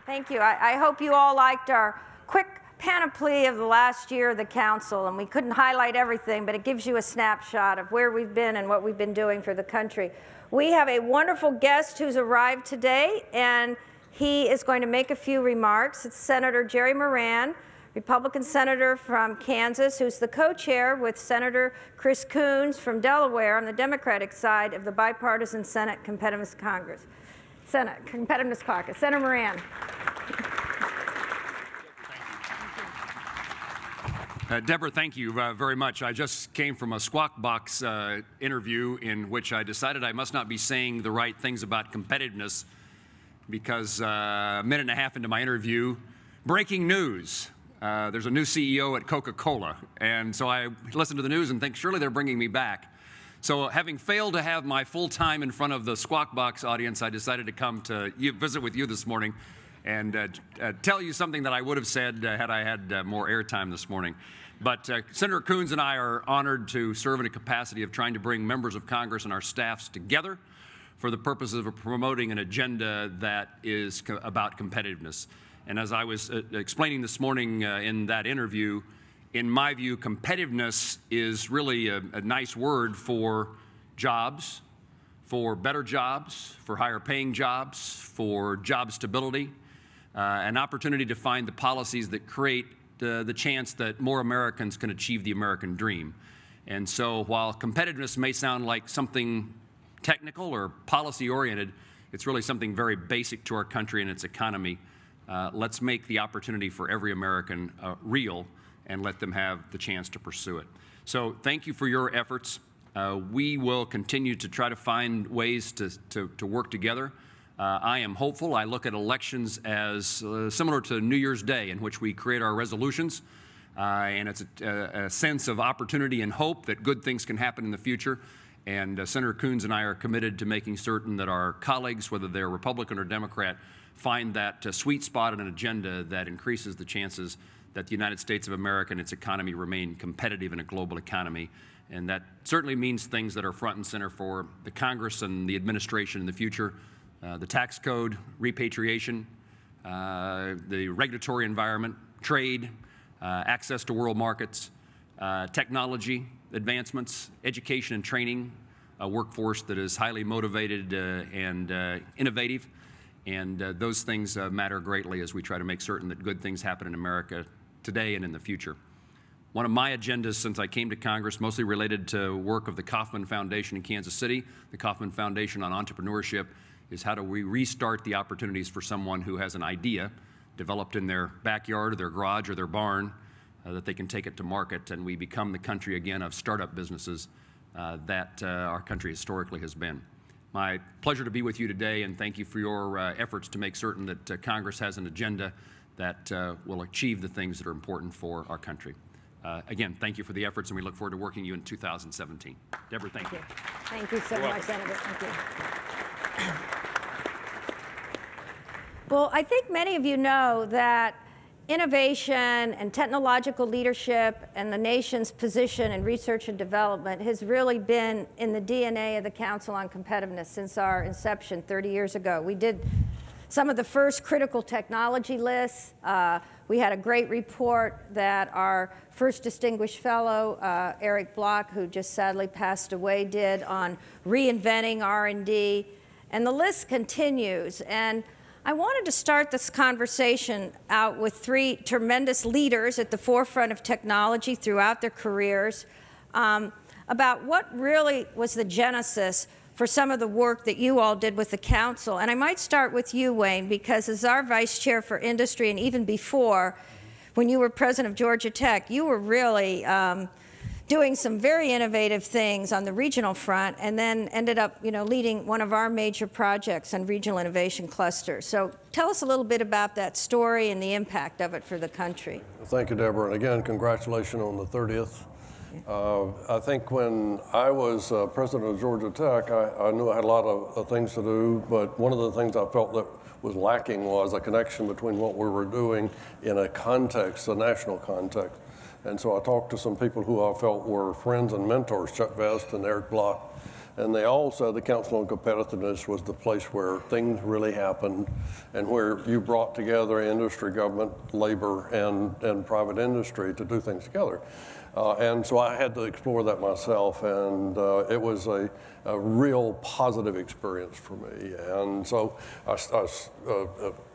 Thank you. I hope you all liked our quick panoply of the last year of the Council, and we couldn't highlight everything, but it gives you a snapshot of where we've been and what we've been doing for the country. We have a wonderful guest who's arrived today, and he is going to make a few remarks. It's Senator Jerry Moran, Republican senator from Kansas, who's the co-chair with Senator Chris Coons from Delaware on the Democratic side of the bipartisan Senate Competitiveness Caucus. Senator Moran. Deborah, thank you very much. I just came from a Squawk Box interview in which I decided I must not be saying the right things about competitiveness because a minute and a half into my interview, breaking news. There's a new CEO at Coca-Cola, and so I listen to the news and think, surely they're bringing me back. So having failed to have my full time in front of the Squawk Box audience, I decided to come to visit with you this morning and tell you something that I would have said had I had more airtime this morning. But Senator Coons and I are honored to serve in a capacity of trying to bring members of Congress and our staffs together for the purposes of promoting an agenda that is about competitiveness. And as I was explaining this morning in that interview, in my view, competitiveness is really a nice word for jobs, for better jobs, for higher paying jobs, for job stability, an opportunity to find the policies that create the chance that more Americans can achieve the American dream. And so while competitiveness may sound like something technical or policy-oriented, it's really something very basic to our country and its economy. Let's make the opportunity for every American real and let them have the chance to pursue it. So thank you for your efforts. We will continue to try to find ways to work together. I am hopeful. I look at elections as similar to New Year's Day, in which we create our resolutions, and it's a sense of opportunity and hope that good things can happen in the future. And Senator Coons and I are committed to making certain that our colleagues, whether they're Republican or Democrat, find that sweet spot in an agenda that increases the chances that the United States of America and its economy remain competitive in a global economy. And that certainly means things that are front and center for the Congress and the administration in the future. The tax code, repatriation, the regulatory environment, trade, access to world markets, technology advancements, education and training, a workforce that is highly motivated and innovative. And those things matter greatly as we try to make certain that good things happen in America today and in the future. One of my agendas since I came to Congress, mostly related to work of the Kauffman Foundation in Kansas City, the Kauffman Foundation on Entrepreneurship, is how do we restart the opportunities for someone who has an idea developed in their backyard or their garage or their barn, that they can take it to market, and we become the country again of startup businesses that our country historically has been. My pleasure to be with you today, and thank you for your efforts to make certain that Congress has an agenda that will achieve the things that are important for our country. Again, thank you for the efforts, and we look forward to working with you in 2017. Deborah, thank you. Thank you so much, Senator. Thank you. Well, I think many of you know that innovation and technological leadership and the nation's position in research and development has really been in the DNA of the Council on Competitiveness since our inception 30 years ago. We did some of the first critical technology lists. We had a great report that our first distinguished fellow, Eric Bloch, who just sadly passed away, did on reinventing R&D. And the list continues. And I wanted to start this conversation out with three tremendous leaders at the forefront of technology throughout their careers about what really was the genesis for some of the work that you all did with the Council. And I might start with you, Wayne, because as our Vice Chair for Industry, and even before, when you were President of Georgia Tech, you were really doing some very innovative things on the regional front, and then ended up, leading one of our major projects on regional innovation clusters. So tell us a little bit about that story and the impact of it for the country. Thank you, Deborah. And again, congratulations on the 30th. I think when I was president of Georgia Tech, I knew I had a lot of things to do, but one of the things I felt that was lacking was a connection between what we were doing in a context, a national context. And so I talked to some people who I felt were friends and mentors, Chuck Vest and Eric Bloch, And they all said the Council on Competitiveness was the place where things really happened and where you brought together industry, government, labor, and private industry to do things together. And so I had to explore that myself, and it was a real positive experience for me. And so I spent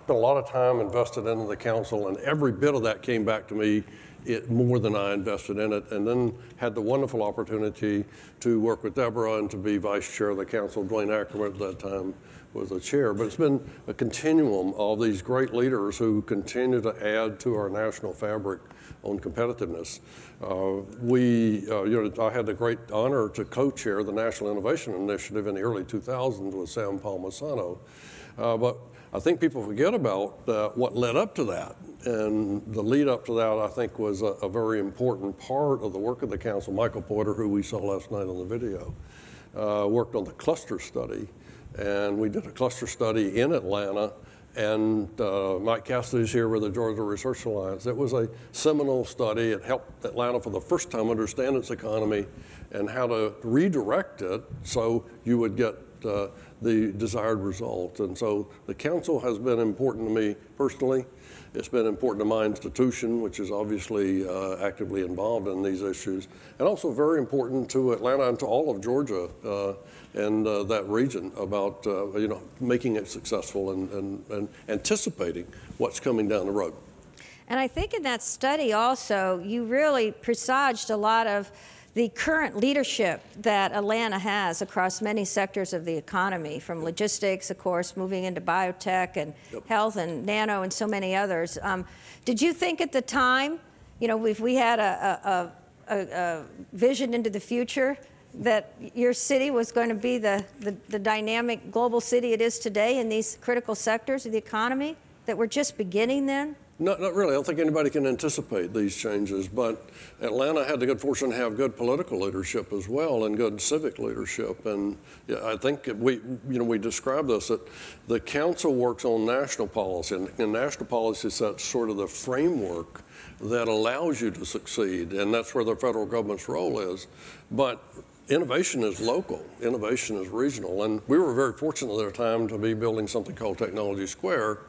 a lot of time invested into the council, and every bit of that came back to me more than I invested in it, and then had the wonderful opportunity to work with Deborah and to be vice chair of the council. Dwayne Ackerman at that time was the chair. But it's been a continuum of these great leaders who continue to add to our national fabric on competitiveness. I had the great honor to co-chair the National Innovation Initiative in the early 2000s with Sam Palmisano. But I think people forget about what led up to that. And the lead up to that, I think, was a very important part of the work of the council. Michael Porter, who we saw last night on the video, worked on the cluster study. And we did a cluster study in Atlanta. And Mike Cassidy's here with the Georgia Research Alliance. It was a seminal study. It helped Atlanta for the first time understand its economy and how to redirect it so you would get the desired result. And so the council has been important to me personally. It's been important to my institution, which is obviously actively involved in these issues, and also very important to Atlanta and to all of Georgia and that region about making it successful and anticipating what's coming down the road. And I think in that study also, you really presaged a lot of the current leadership that Atlanta has across many sectors of the economy, from logistics, of course, moving into biotech and health and nano and so many others. Did you think at the time, if we had a vision into the future, that your city was going to be the dynamic global city it is today in these critical sectors of the economy, that we're just beginning then? Not really. I don't think anybody can anticipate these changes, but Atlanta had the good fortune to have good political leadership as well and good civic leadership. And I think we describe this, that the council works on national policy, and national policy sets sort of the framework that allows you to succeed, and that's where the federal government's role is. But innovation is local, innovation is regional, and we were very fortunate at the time to be building something called Technology Square,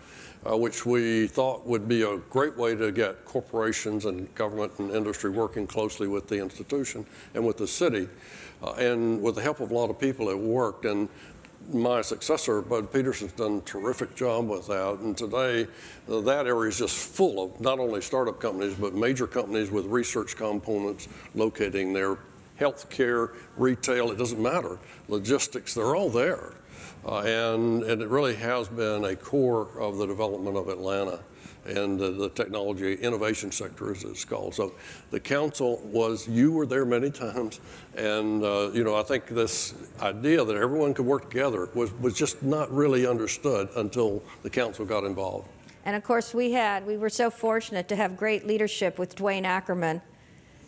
which we thought would be a great way to get corporations and government and industry working closely with the institution and with the city. And with the help of a lot of people, it worked. And my successor, Bud Peterson's done a terrific job with that. And today, that area is just full of not only startup companies, but major companies with research components locating there. Healthcare, retail, it doesn't matter. Logistics, they're all there. And it really has been a core of the development of Atlanta and the technology innovation sector, as it's called. So the council you were there many times, and I think this idea that everyone could work together was just not really understood until the council got involved. And of course we were so fortunate to have great leadership with Dwayne Ackerman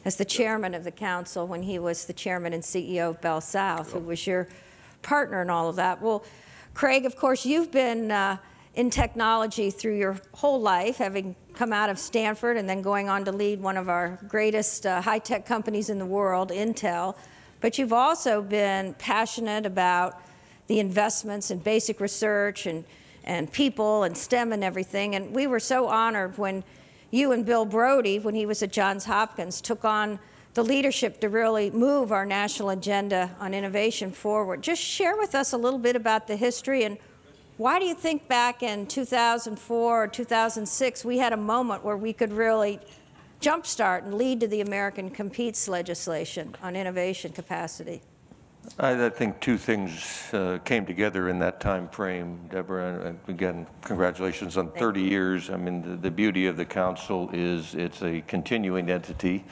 as the chairman of the council when he was the chairman and CEO of Bell South, who was your partner in all of that. Well, Craig, of course, you've been in technology through your whole life, having come out of Stanford and then going on to lead one of our greatest high-tech companies in the world, Intel. But you've also been passionate about the investments in basic research and people and STEM and everything. And we were so honored when you and Bill Brody, when he was at Johns Hopkins, took on the leadership to really move our national agenda on innovation forward. Just share with us a little bit about the history, and why do you think back in 2004 or 2006 we had a moment where we could really jumpstart and lead to the American Competes legislation on innovation capacity? I think two things came together in that time frame, Deborah. And again, congratulations on 30 years. I mean, the beauty of the council is it's a continuing entity.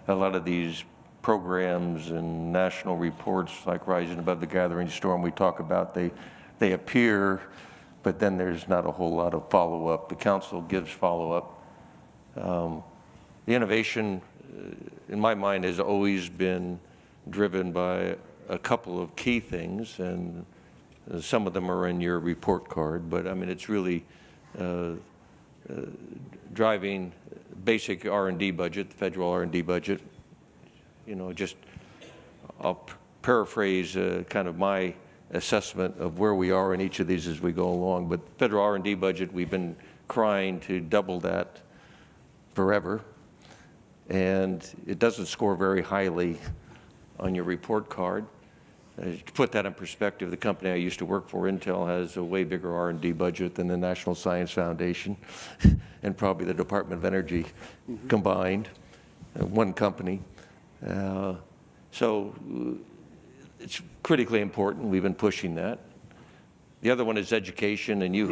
A lot of these programs and national reports like Rising Above the Gathering Storm we talk about, they appear, but then there's not a whole lot of follow-up. The council gives follow-up. The innovation, in my mind, has always been driven by a couple of key things, and some of them are in your report card, but I mean, it's really driving basic R&D budget, the federal R&D budget. I'll paraphrase kind of my assessment of where we are in each of these as we go along. But federal R&D budget, we've been crying to double that forever, and it doesn't score very highly on your report card. To put that in perspective, the company I used to work for, Intel, has a way bigger R&D budget than the National Science Foundation and probably the Department of Energy combined, one company. So it's critically important. We've been pushing that. The other one is education, and you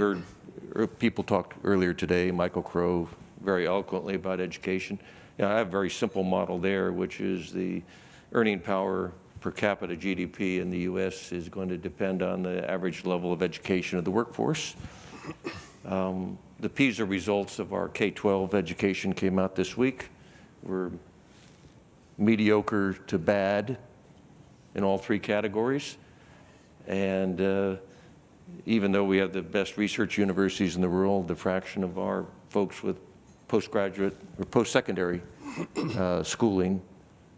heard people talk earlier today, Michael Crow, very eloquently about education. You know, I have a very simple model there, which is the earning power per capita GDP in the U.S. is going to depend on the average level of education of the workforce. The PISA results of our K-12 education came out this week. We're mediocre to bad in all three categories. And even though we have the best research universities in the world, the fraction of our folks with postgraduate or post-secondary schooling,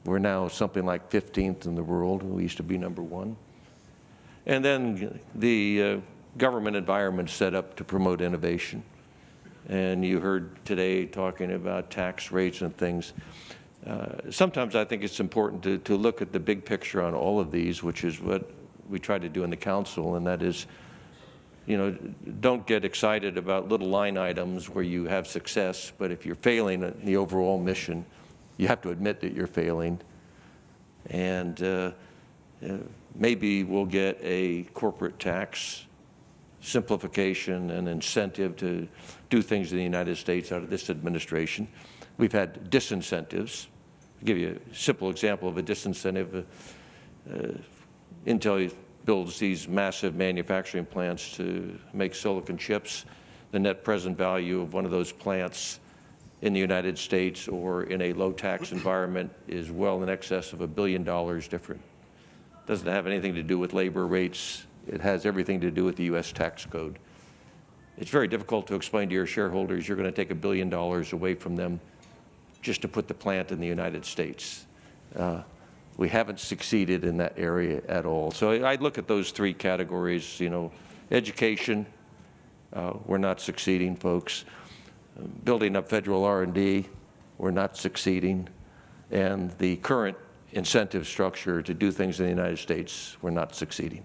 we're now something like 15th in the world. We used to be #1. And then the government environment set up to promote innovation. And you heard today talking about tax rates and things. Sometimes I think it's important to look at the big picture on all of these, which is what we try to do in the council, and that is, you know, don't get excited about little line items where you have success, but if you're failing at the overall mission, you have to admit that you're failing. And maybe we'll get a corporate tax simplification and incentive to do things in the United States out of this administration. We've had disincentives. I'll give you a simple example of a disincentive. Intel builds these massive manufacturing plants to make silicon chips. The net present value of one of those plants in the United States or in a low tax environment is well in excess of $1 billion different. It doesn't have anything to do with labor rates. It has everything to do with the U.S. tax code. It's very difficult to explain to your shareholders you're going to take $1 billion away from them just to put the plant in the United States. We haven't succeeded in that area at all. So I look at those three categories, you know, education, we're not succeeding, folks. Building up federal R&D, we're not succeeding. And the current incentive structure to do things in the United States, we're not succeeding.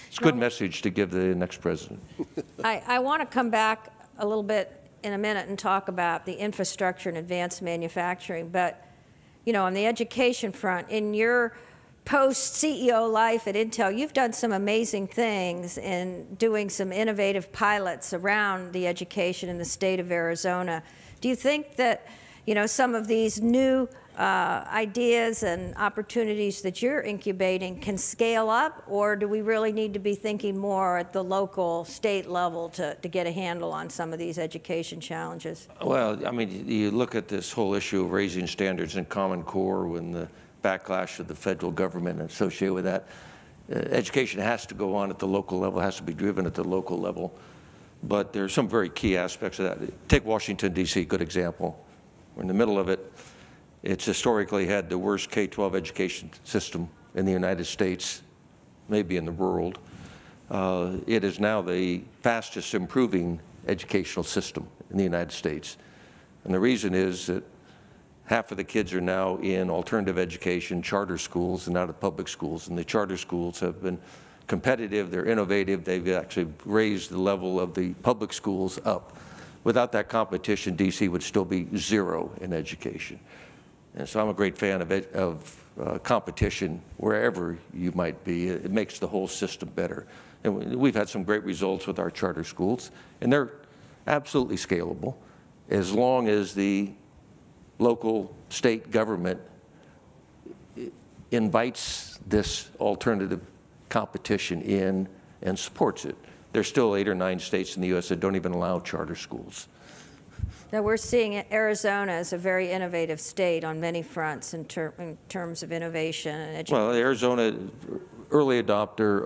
It's a good message to give the next president. I want to come back a little bit in a minute and talk about the infrastructure and advanced manufacturing. But, you know, on the education front, in your post-CEO life at Intel, you've done some amazing things in doing some innovative pilots around the education in the state of Arizona. Do you think that, you know, some of these new ideas and opportunities that you're incubating can scale up, or do we really need to be thinking more at the local, state level to get a handle on some of these education challenges? Well, I mean, you look at this whole issue of raising standards in Common Core when the backlash of the federal government associated with that. Education has to go on at the local level, has to be driven at the local level. But there are some very key aspects of that. Take Washington, D.C., good example. We're in the middle of it. It's historically had the worst K-12 education system in the United States, maybe in the world. It is now the fastest improving educational system in the United States. And the reason is that half of the kids are now in alternative education, charter schools, and out of public schools. And the charter schools have been competitive, they're innovative, they've actually raised the level of the public schools up. Without that competition, DC would still be 0 in education. And so I'm a great fan of competition wherever you might be. It makes the whole system better. And we've had some great results with our charter schools, and they're absolutely scalable as long as the local state government invites this alternative competition in and supports it. There's still 8 or 9 states in the U.S. that don't even allow charter schools. Now we're seeing Arizona as a very innovative state on many fronts in terms of innovation and education. Well, Arizona, early adopter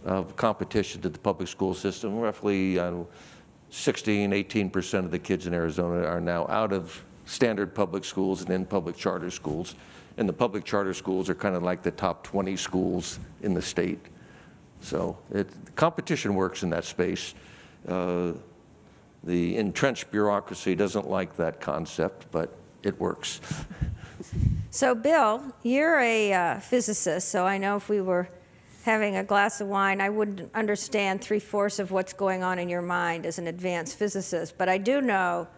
of competition to the public school system. Roughly 16, 18% of the kids in Arizona are now out of standard public schools and in public charter schools. And the public charter schools are kind of like the top 20 schools in the state. So competition works in that space. The entrenched bureaucracy doesn't like that concept, but it works. So Bill, you're a physicist, so I know if we were having a glass of wine, I wouldn't understand 3/4 of what's going on in your mind as an advanced physicist. But I do know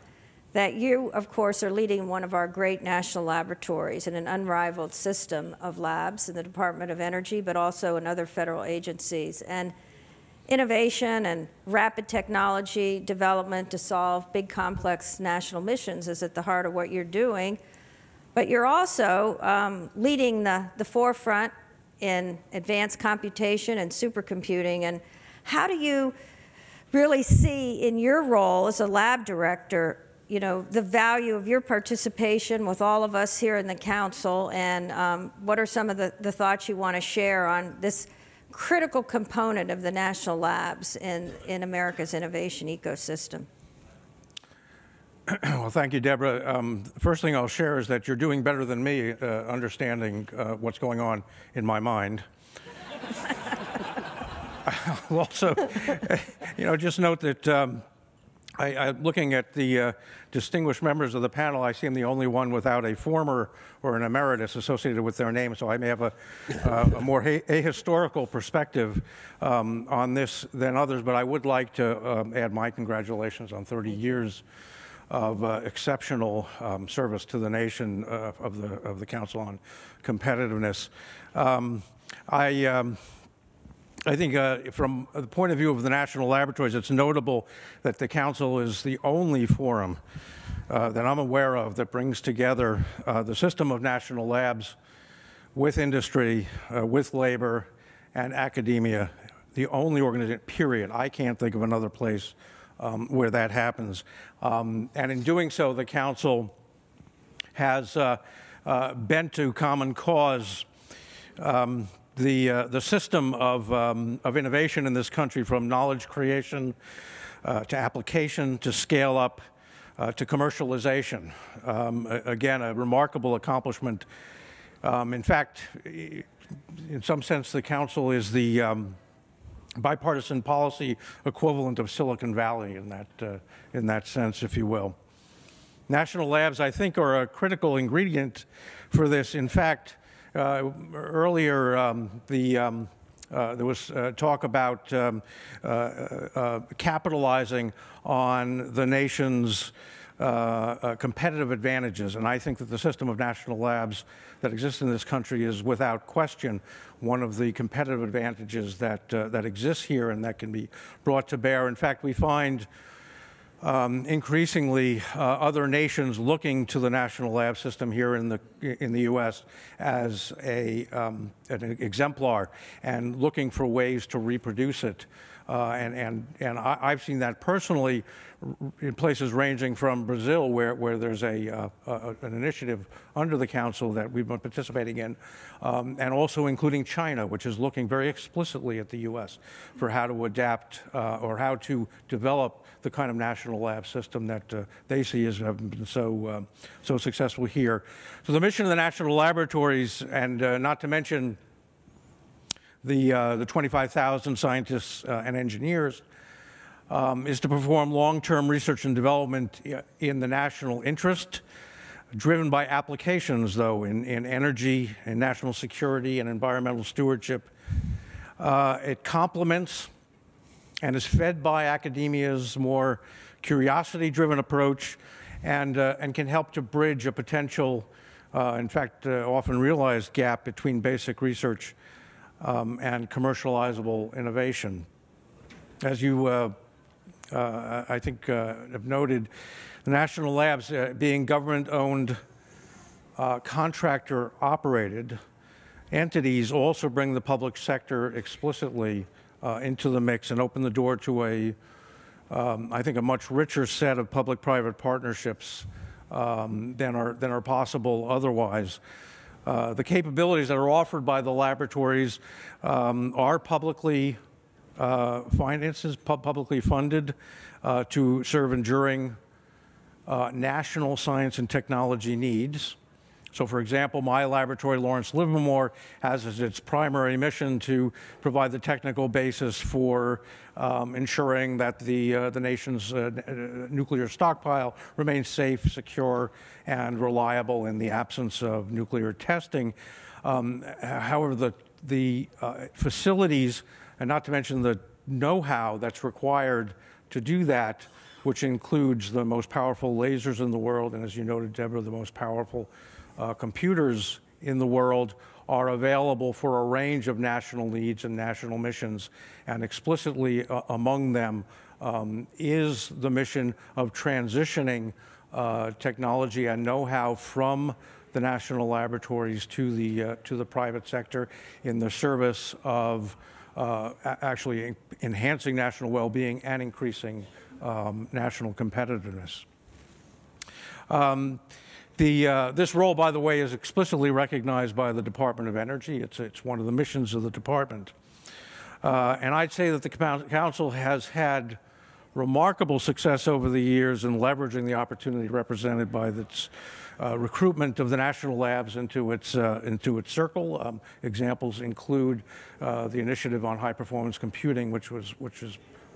that you, of course, are leading one of our great national laboratories in an unrivaled system of labs in the Department of Energy, but also in other federal agencies. And innovation and rapid technology development to solve big, complex national missions is at the heart of what you're doing. But you're also leading the forefront in advanced computation and supercomputing. And how do you really see in your role as a lab director, you know, the value of your participation with all of us here in the council, and what are some of the thoughts you want to share on this critical component of the national labs in America's innovation ecosystem? Well, thank you, Deborah. First thing I'll share is that you're doing better than me understanding what's going on in my mind. I'll also, you know, just note that looking at the distinguished members of the panel, I seem the only one without a former or an emeritus associated with their name, so I may have a more ahistorical perspective on this than others, but I would like to add my congratulations on 30 years of exceptional service to the nation of the Council on Competitiveness. I think from the point of view of the national laboratories, it's notable that the Council is the only forum that I'm aware of that brings together the system of national labs with industry, with labor, and academia. The only organization, period. I can't think of another place where that happens. And in doing so, the Council has bent to common cause the system of innovation in this country, from knowledge creation to application to scale up to commercialization. Again, a remarkable accomplishment. In fact, in some sense, the Council is the bipartisan policy equivalent of Silicon Valley in that sense, if you will. National labs, I think, are a critical ingredient for this. In fact, earlier there was talk about capitalizing on the nation's competitive advantages, and I think that the system of national labs that exists in this country is without question one of the competitive advantages that exists here and that can be brought to bear. In fact, we find increasingly other nations looking to the national lab system here in the U.S. as an exemplar and looking for ways to reproduce it. And I've seen that personally in places ranging from Brazil, where there's an initiative under the Council that we've been participating in, and also including China, which is looking very explicitly at the U.S. for how to adapt or how to develop the kind of national lab system that they see as having been so successful here. So the mission of the national laboratories, and not to mention the 25,000 scientists and engineers, is to perform long-term research and development in the national interest, driven by applications, though, in energy, in national security, and environmental stewardship. It complements and is fed by academia's more curiosity-driven approach, and can help to bridge a potential, in fact, often realized gap between basic research and commercializable innovation. As you, I think, have noted, the national labs, being government-owned, contractor-operated entities, also bring the public sector explicitly into the mix and open the door to I think, a much richer set of public-private partnerships than are possible otherwise. The capabilities that are offered by the laboratories are publicly financed, publicly funded to serve enduring national science and technology needs. So, for example, my laboratory, Lawrence Livermore, has as its primary mission to provide the technical basis for ensuring that the nation's nuclear stockpile remains safe, secure, and reliable in the absence of nuclear testing. However, the facilities, and not to mention the know-how that's required to do that, which includes the most powerful lasers in the world, and as you noted, Deborah, the most powerful computers in the world, are available for a range of national needs and national missions. And explicitly among them is the mission of transitioning technology and know-how from the national laboratories to the private sector in the service of actually enhancing national well-being and increasing national competitiveness. This role, by the way, is explicitly recognized by the Department of Energy. It's one of the missions of the department. And I'd say that the Council has had remarkable success over the years in leveraging the opportunity represented by its recruitment of the national labs into its circle. Examples include the initiative on high-performance computing, which was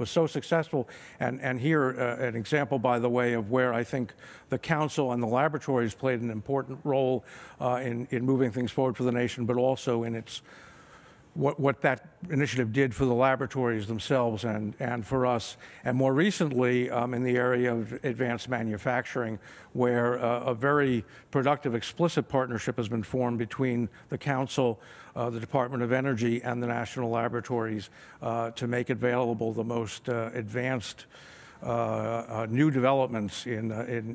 so successful. And here, an example, by the way, of where I think the Council and the laboratories played an important role in moving things forward for the nation, but also in its what that initiative did for the laboratories themselves and for us. And more recently, in the area of advanced manufacturing, where a very productive, explicit partnership has been formed between the Council, the Department of Energy, and the national laboratories to make available the most advanced new developments in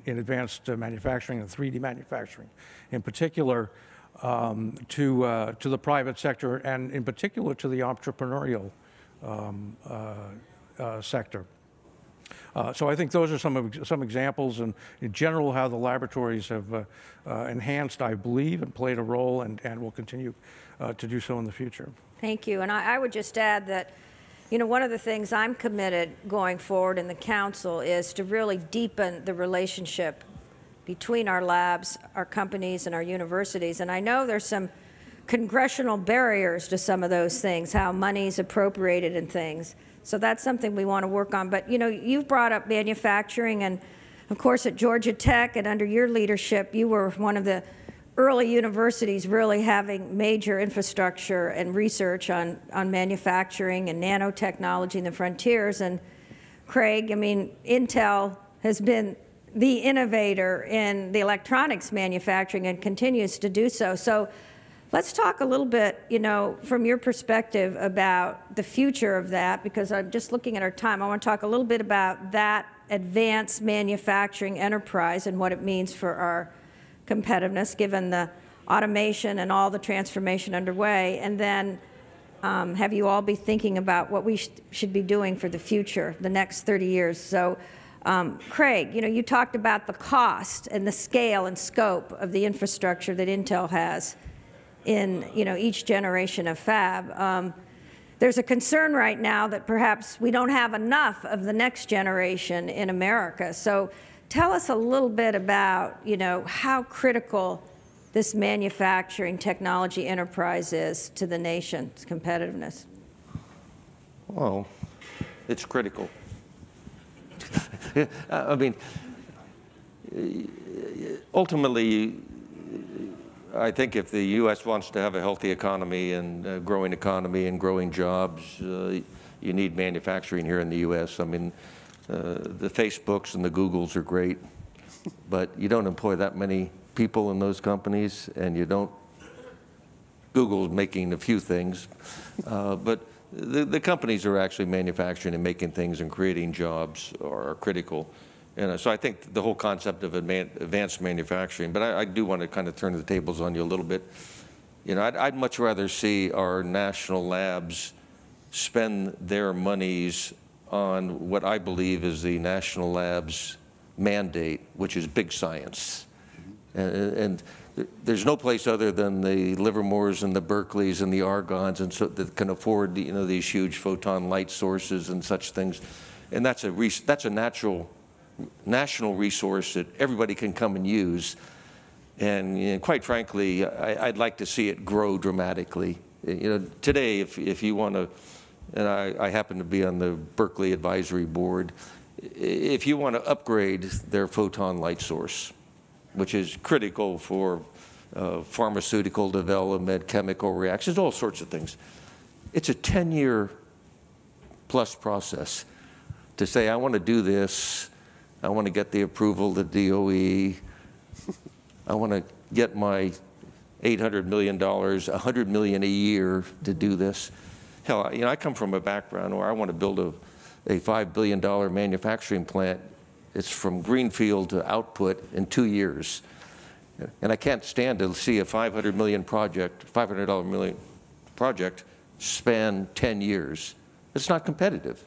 advanced manufacturing and 3D manufacturing, in particular, to the private sector, and in particular to the entrepreneurial sector. So I think those are some examples, and in general how the laboratories have enhanced, I believe, and played a role, and will continue to do so in the future. Thank you. And I would just add that, you know, one of the things I'm committed going forward in the Council is to really deepen the relationship between our labs, our companies, and our universities. And I know there's some congressional barriers to some of those things, how money's appropriated and things. So that's something we want to work on. But, you know, you've brought up manufacturing, and of course at Georgia Tech and under your leadership, you were one of the early universities really having major infrastructure and research on manufacturing and nanotechnology and the frontiers. And Craig, I mean, Intel has been the innovator in the electronics manufacturing and continues to do so. So let's talk a little bit, you know, from your perspective about the future of that, because I'm just looking at our time. I want to talk a little bit about that advanced manufacturing enterprise and what it means for our competitiveness, given the automation and all the transformation underway. And then have you all be thinking about what we should be doing for the future, the next 30 years. So Craig, you know, you talked about the cost and the scale and scope of the infrastructure that Intel has in, you know, each generation of fab. There's a concern right now that perhaps we don't have enough of the next generation in America. So tell us a little bit about, you know, how critical this manufacturing technology enterprise is to the nation's competitiveness. Well, it's critical. I mean, ultimately, I think if the U.S. wants to have a healthy economy and growing jobs, you need manufacturing here in the U.S. I mean, the Facebooks and the Googles are great, but you don't employ that many people in those companies, and you don't. Google's making a few things, but the companies are actually manufacturing and making things and creating jobs are critical. And so I think the whole concept of advanced manufacturing, but I do want to kind of turn the tables on you a little bit. You know, I'd much rather see our national labs spend their monies on what I believe is the national labs mandate, which is big science. And there's no place other than the Livermores and the Berkeleys and the Argonnes and so that can afford, you know, these huge photon light sources and such things. And that's a national resource that everybody can come and use. And quite frankly, I'd like to see it grow dramatically. Today, if you want to, and I happen to be on the Berkeley Advisory Board, if you want to upgrade their photon light source, which is critical for pharmaceutical development, chemical reactions, all sorts of things, it's a 10-year plus process to say, I want to do this, I want to get the approval of the DOE, I want to get my $800 million, $100 million a year to do this. Hell, I come from a background where I want to build a $5 billion manufacturing plant. It's from greenfield to output in 2 years. And I can't stand to see a $500 million project span 10 years. It's not competitive.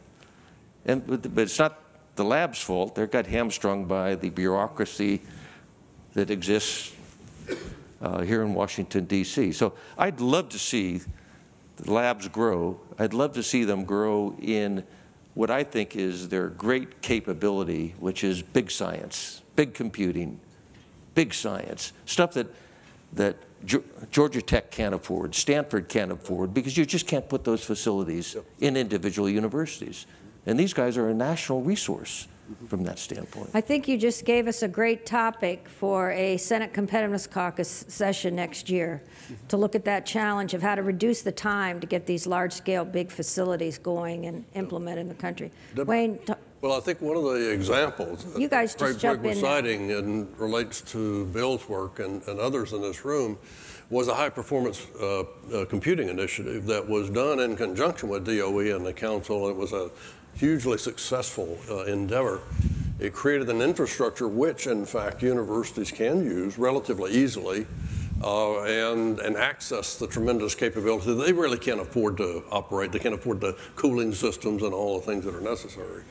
But it's not the lab's fault. They got hamstrung by the bureaucracy that exists here in Washington, D.C. So I'd love to see the labs grow. I'd love to see them grow in what I think is their great capability, which is big science, big computing, big science, stuff that Georgia Tech can't afford, Stanford can't afford, because you just can't put those facilities in individual universities. And these guys are a national resource from that standpoint. I think you just gave us a great topic for a Senate Competitiveness Caucus session next year, to look at that challenge of how to reduce the time to get these large-scale big facilities going and implemented in the country. Wayne? Well, I think one of the examples You guys just jump in citing and relates to Bill's work and others in this room was a high-performance computing initiative that was done in conjunction with DOE and the council. It was a hugely successful endeavor. It created an infrastructure which, in fact, universities can use relatively easily and access the tremendous capability they really can't afford to operate. They can't afford the cooling systems and all the things that are necessary.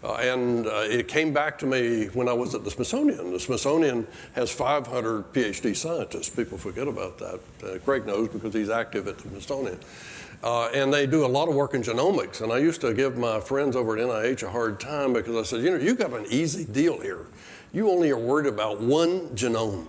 It came back to me when I was at the Smithsonian. The Smithsonian has 500 PhD scientists. People forget about that. Craig knows because he's active at the Smithsonian. And they do a lot of work in genomics. And I used to give my friends over at NIH a hard time because I said, you got an easy deal here. You only are worried about one genome.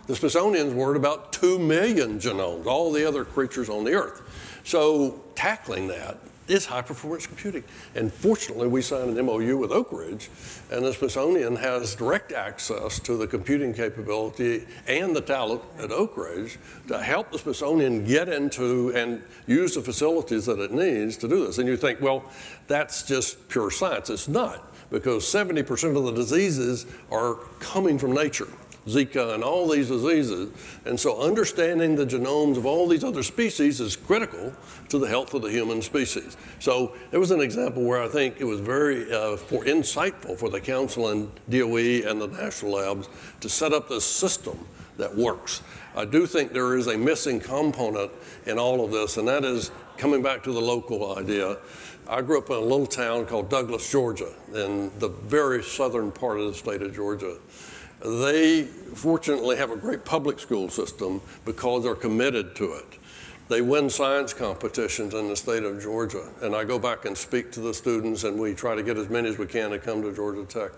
The Smithsonian's worried about 2 million genomes, all the other creatures on the earth. So tackling that is high-performance computing. And fortunately, we signed an MOU with Oak Ridge, and the Smithsonian has direct access to the computing capability and the talent at Oak Ridge to help the Smithsonian get into and use the facilities that it needs to do this. And you think, well, that's just pure science. It's not, because 70% of the diseases are coming from nature. Zika and all these diseases. And so understanding the genomes of all these other species is critical to the health of the human species. So there was an example where I think it was very insightful for the council and DOE and the national labs to set up this system that works. I do think there is a missing component in all of this, and that is coming back to the local idea. I grew up in a little town called Douglas, Georgia, in the very southern part of the state of Georgia. They fortunately have a great public school system because they're committed to it. They win science competitions in the state of Georgia, and I go back and speak to the students, and we try to get as many as we can to come to Georgia Tech.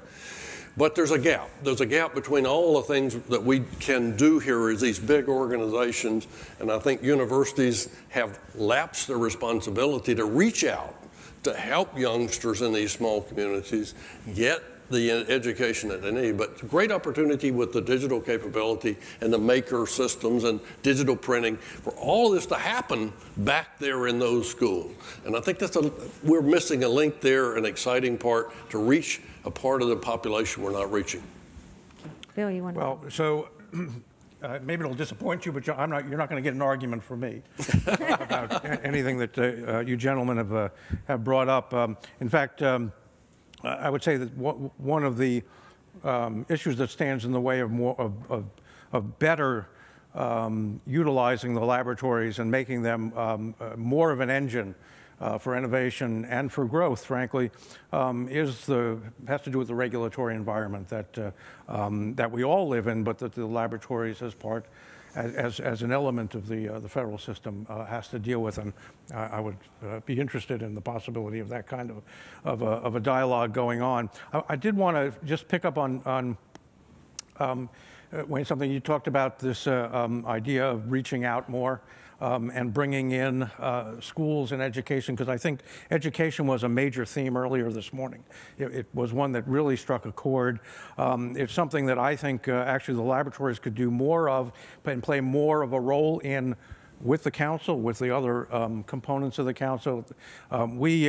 But there's a gap. There's a gap between all the things that we can do here as these big organizations, and I think universities have lapsed their responsibility to reach out to help youngsters in these small communities get the education that they need. But great opportunity with the digital capability and the maker systems and digital printing for all of this to happen back there in those schools. And I think we're missing a link there, an exciting part to reach a part of the population we're not reaching. Bill, you want to? Well, so maybe it'll disappoint you, but you're not going to get an argument from me about anything that you gentlemen have brought up. In fact, I would say that one of the issues that stands in the way of better utilizing the laboratories and making them more of an engine for innovation and for growth, frankly, has to do with the regulatory environment that we all live in, but that the laboratories as an element of the federal system has to deal with, and I would be interested in the possibility of that kind of a dialogue going on. I did want to just pick up on Wayne, something you talked about, this idea of reaching out more and bringing in schools and education, because I think education was a major theme earlier this morning. It was one that really struck a chord. It's something that I think actually the laboratories could do more of and play more of a role in with the council, with the other components of the council. We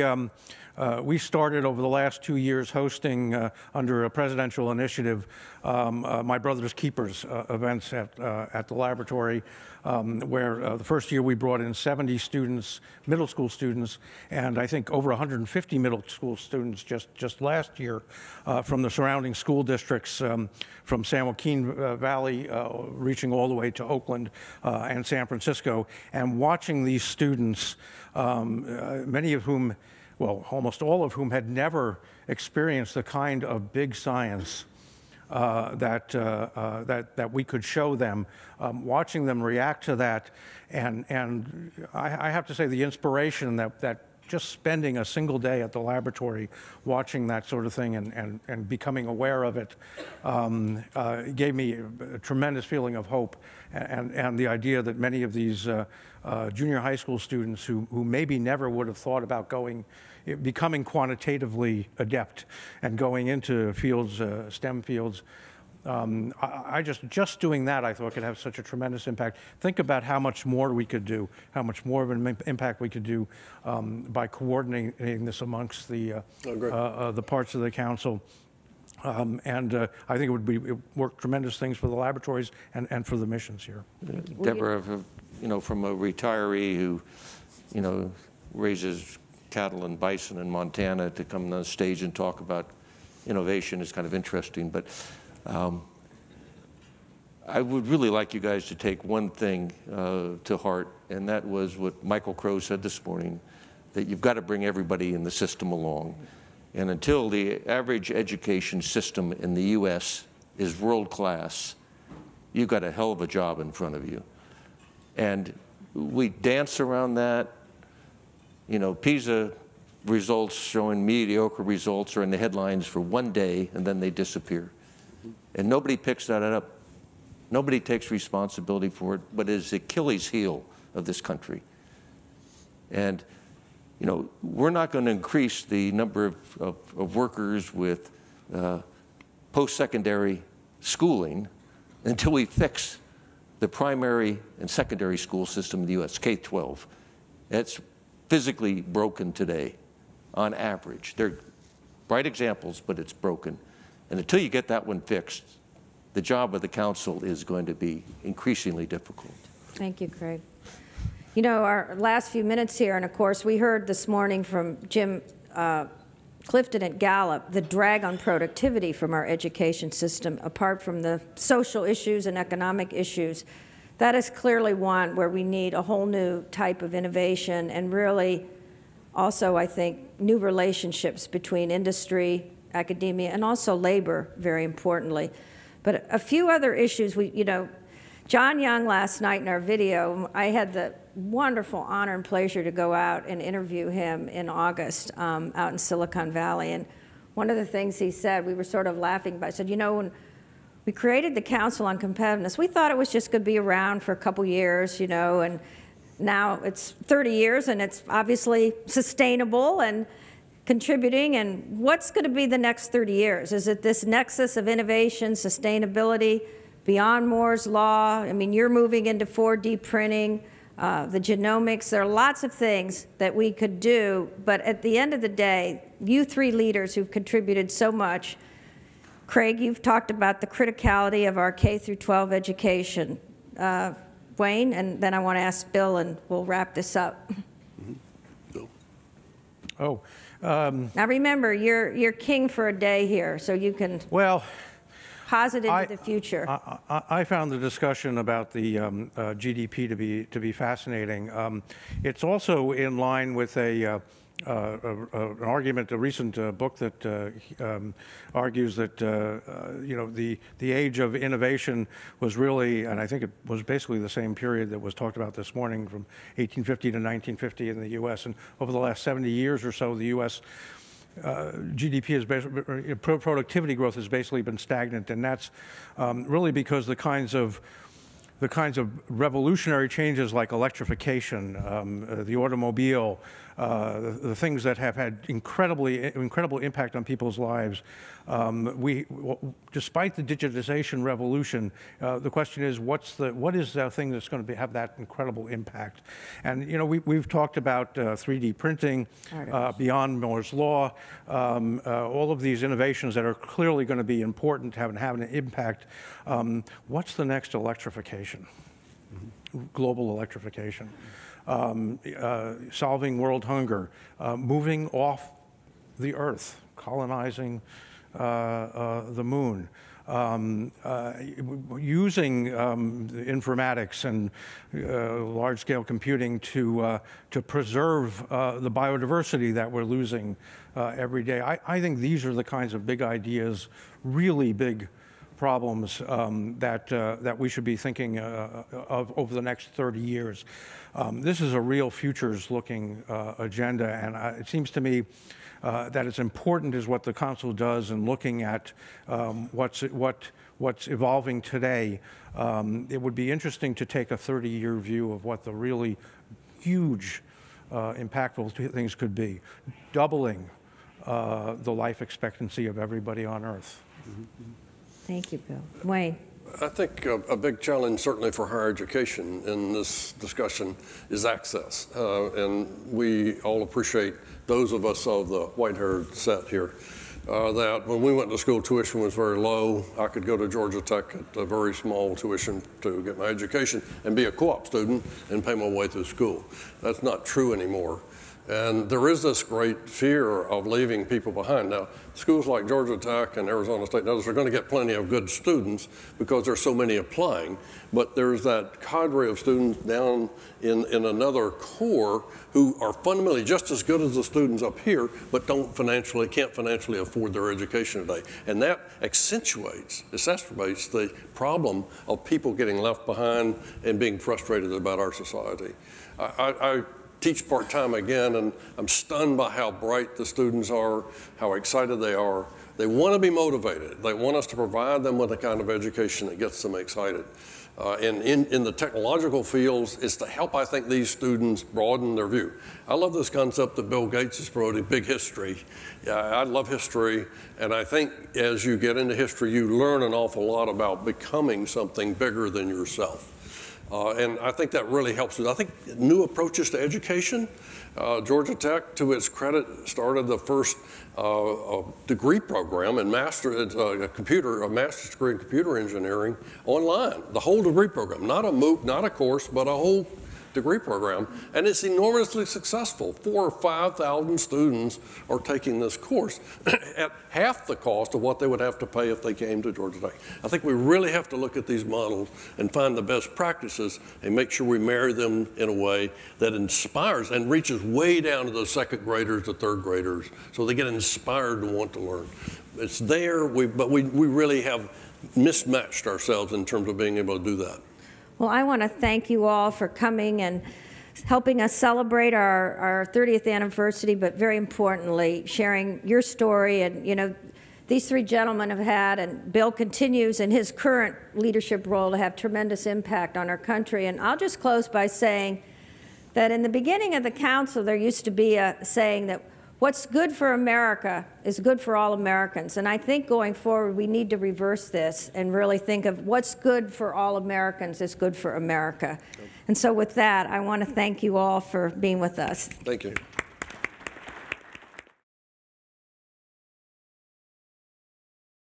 started over the last 2 years hosting, under a presidential initiative, My Brother's Keepers events at the laboratory, where the first year we brought in 70 students, middle school students, and I think over 150 middle school students just last year from the surrounding school districts, from San Joaquin Valley, reaching all the way to Oakland and San Francisco, and watching these students, many of whom, well, almost all of whom had never experienced the kind of big science that we could show them, watching them react to that, and I have to say the inspiration that just spending a single day at the laboratory watching that sort of thing and becoming aware of it gave me a tremendous feeling of hope, and the idea that many of these junior high school students who maybe never would have thought about becoming quantitatively adept and going into fields, STEM fields, I just doing that, I thought, could have such a tremendous impact. Think about how much more we could do, how much more of an impact we could do by coordinating this amongst the parts of the council. And I think it would work tremendous things for the laboratories and for the missions here. Deborah, from a retiree who, raises cattle and bison in Montana, to come on the stage and talk about innovation is kind of interesting. But I would really like you guys to take one thing to heart, and that was what Michael Crow said this morning, that you've got to bring everybody in the system along. And until the average education system in the U.S. is world-class, you've got a hell of a job in front of you. And we dance around that. PISA results showing mediocre results are in the headlines for one day, and then they disappear. And nobody picks that up. Nobody takes responsibility for it, but it is the Achilles heel of this country. And we're not going to increase the number of workers with post-secondary schooling until we fix the primary and secondary school system in the U.S., K-12. It's physically broken today, on average. They're bright examples, but it's broken. And until you get that one fixed, the job of the council is going to be increasingly difficult. Thank you, Craig. Our last few minutes here, and of course we heard this morning from Jim Clifton at Gallup, the drag on productivity from our education system, apart from the social issues and economic issues. That is clearly one where we need a whole new type of innovation, and really also, I think, new relationships between industry, academia, and also labor, very importantly. But a few other issues, John Young last night in our video, I had the wonderful honor and pleasure to go out and interview him in August out in Silicon Valley. And one of the things he said, we were sort of laughing about, I said, when we created the Council on Competitiveness, we thought it was just going to be around for a couple years, and now it's 30 years and it's obviously sustainable and contributing. And what's going to be the next 30 years? Is it this nexus of innovation, sustainability, beyond Moore's Law? I mean, you're moving into 4D printing, the genomics. There are lots of things that we could do, but at the end of the day, you three leaders who've contributed so much. Craig, you've talked about the criticality of our K through 12 education. Wayne, and then I want to ask Bill, and we'll wrap this up. Bill. Oh. Now remember, you're king for a day here, so you can posit into the future. I found the discussion about the GDP to be fascinating. It's also in line with an argument, a recent book that argues that the age of innovation was really, and I think it was basically the same period that was talked about this morning, from 1850 to 1950 in the U.S. And over the last 70 years or so, the U.S. GDP is basically, productivity growth has basically been stagnant, and that's really because the kinds of revolutionary changes like electrification, the automobile, the things that have had incredible impact on people's lives. Despite the digitization revolution, the question is, what is the thing that's going to have that incredible impact? And we've talked about 3D printing, beyond Moore's law, all of these innovations that are clearly going to be important to have an impact. What's the next electrification? Global electrification. Solving world hunger, moving off the Earth, colonizing the moon, using informatics and large-scale computing to preserve the biodiversity that we're losing every day. I think these are the kinds of big ideas, really big problems that we should be thinking of over the next 30 years. This is a real futures-looking agenda, and it seems to me that it's important is what the Council does in looking at what's evolving today. It would be interesting to take a 30-year view of what the really huge, impactful things could be, doubling the life expectancy of everybody on Earth. Thank you, Bill. Wayne. I think a big challenge, certainly for higher education in this discussion, is access. And we all appreciate, those of us of the white-haired set here, that when we went to school, tuition was very low. I could go to Georgia Tech at a very small tuition to get my education and be a co-op student and pay my way through school. That's not true anymore. And there is this great fear of leaving people behind. Now, schools like Georgia Tech and Arizona State and others are going to get plenty of good students because there's so many applying, but there's that cadre of students down in another core who are fundamentally just as good as the students up here, but can't financially afford their education today. And that exacerbates the problem of people getting left behind and being frustrated about our society. I teach part-time again, and I'm stunned by how bright the students are, how excited they are. They want to be motivated. They want us to provide them with the kind of education that gets them excited. And in the technological fields, it's to help, I think, these students broaden their view. I love this concept that Bill Gates is promoting, big history. I love history, and I think as you get into history, you learn an awful lot about becoming something bigger than yourself. And I think that really helps. I think new approaches to education. Georgia Tech, to its credit, started the first degree program in a master's degree in computer engineering online. The whole degree program, not a MOOC, not a course, but a whole degree program, and it's enormously successful. 4,000 or 5,000 students are taking this course at half the cost of what they would have to pay if they came to Georgia Tech. I think we really have to look at these models and find the best practices and make sure we marry them in a way that inspires and reaches way down to the second graders, the third graders, so they get inspired to want to learn. It's there, but we really have mismatched ourselves in terms of being able to do that. Well, I want to thank you all for coming and helping us celebrate our 30th anniversary, but very importantly, sharing your story. And, these three gentlemen have had, and Bill continues in his current leadership role to have tremendous impact on our country. And I'll just close by saying that in the beginning of the council, there used to be a saying that what's good for America is good for all Americans. And I think going forward, we need to reverse this and really think of what's good for all Americans is good for America. And so with that, I want to thank you all for being with us. Thank you.